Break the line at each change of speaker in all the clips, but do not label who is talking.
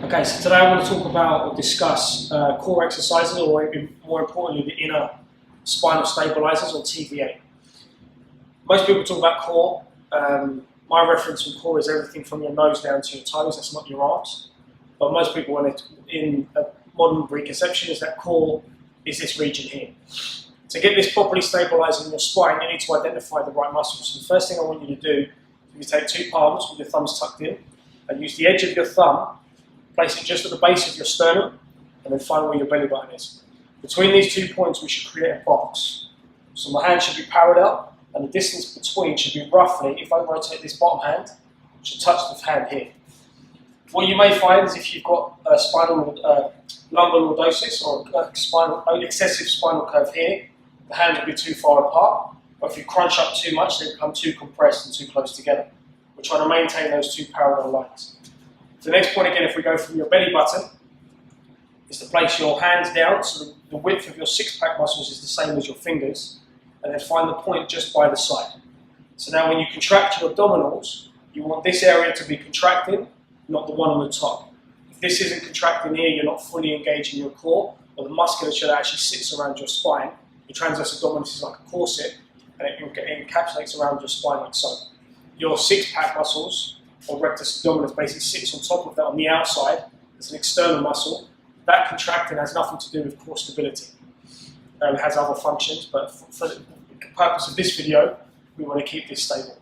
Okay, so today I want to talk about or discuss core exercises, or more importantly, the inner spinal stabilizers, or TVA. Most people talk about core. My reference from core is everything from your nose down to your toes. That's not your arms. But most people, when it's in a modern preconception, is that core is this region here. To get this properly stabilized in your spine, you need to identify the right muscles. So the first thing I want you to do is you take two palms with your thumbs tucked in, and use the edge of your thumb, place it just at the base of your sternum, and then find where your belly button is. Between these 2 points, we should create a box. So my hand should be parallel, and the distance between should be roughly, if I rotate this bottom hand, it should touch the hand here. What you may find is if you've got lumbar lordosis, or excessive spinal curve here, the hands will be too far apart, but if you crunch up too much, they become too compressed and too close together. We're trying to maintain those two parallel lines. The next point, again, if we go from your belly button, is to place your hands down so the width of your six-pack muscles is the same as your fingers, and then find the point just by the side. So now when you contract your abdominals, you want this area to be contracting, not the one on the top. If this isn't contracting here, you're not fully engaging your core, or the musculature that actually sits around your spine. Your transverse abdominis is like a corset, and it encapsulates around your spine like so. Your six-pack muscles, or rectus abdominis, basically sits on top of that on the outside. It's an external muscle. That contracting has nothing to do with core stability. It has other functions, but for the purpose of this video, we want to keep this stable.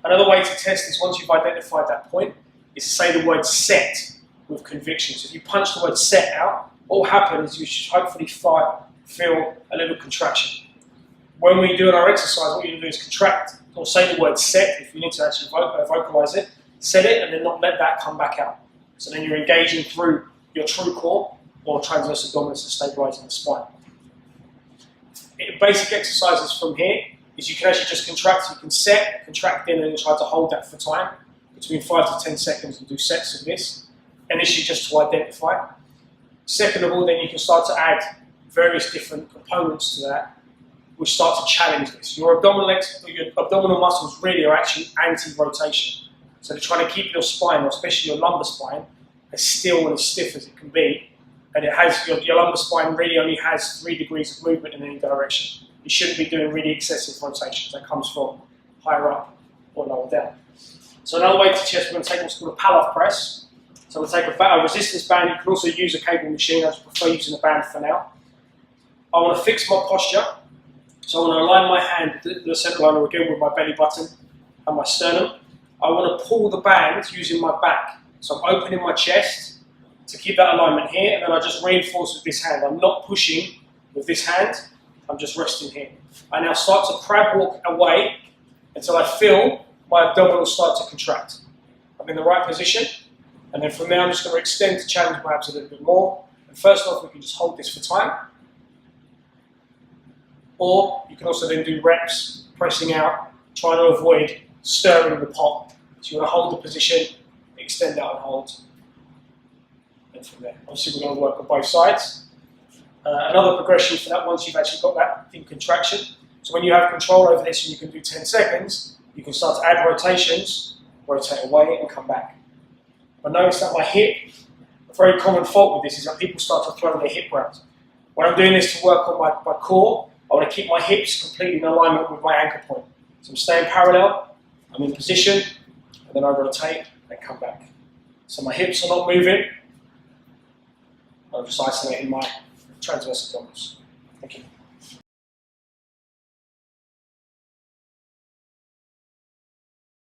Another way to test this, once you've identified that point, is to say the word set with conviction. So if you punch the word set out, what will happen is you should hopefully feel a little contraction. When we do our exercise, what you do is contract, or say the word set, if you need to actually vocalize it, set it and then not let that come back out. So then you're engaging through your true core, or transverse abdominis, to stabilizing the spine. Basic exercises from here is you can actually just contract. You can set, contract in, and try to hold that for time, between 5 to 10 seconds, and do sets of this, initially just to identify. Second of all, then you can start to add various different components to that, which start to challenge this. Your abdominal muscles really are actually anti-rotation. So they're trying to keep your spine, or especially your lumbar spine, as still and as stiff as it can be. And it has your lumbar spine really only has 3 degrees of movement in any direction. You shouldn't be doing really excessive rotations. That comes from higher up or lower down. So another way to chest, we're going to take what's called a Pallof press. So we'll take a resistance band. You can also use a cable machine. I just prefer using a band for now. I want to fix my posture. So I want to align my hand, the center line again, with my belly button and my sternum. I want to pull the band using my back. So I'm opening my chest to keep that alignment here, and then I just reinforce with this hand. I'm not pushing with this hand, I'm just resting here. I now start to crab walk away until I feel my abdominals start to contract. I'm in the right position, and then from there I'm just going to extend to challenge my abs a little bit more. And first off, we can just hold this for time. Or you can also then do reps, pressing out, trying to avoid stirring the pot. So you want to hold the position, extend out and hold. And from there, obviously we're going to work on both sides. Another progression for that, once you've actually got that in contraction. So when you have control over this and you can do 10 seconds, you can start to add rotations, rotate away and come back. I noticed that my hip, a very common fault with this is that people start to throw their hip around. When I'm doing this to work on my core, I want to keep my hips completely in alignment with my anchor point. So I'm staying parallel, I'm in position, and then I rotate and come back. So my hips are not moving, I'm just isolating my transverse abdominals. Thank you.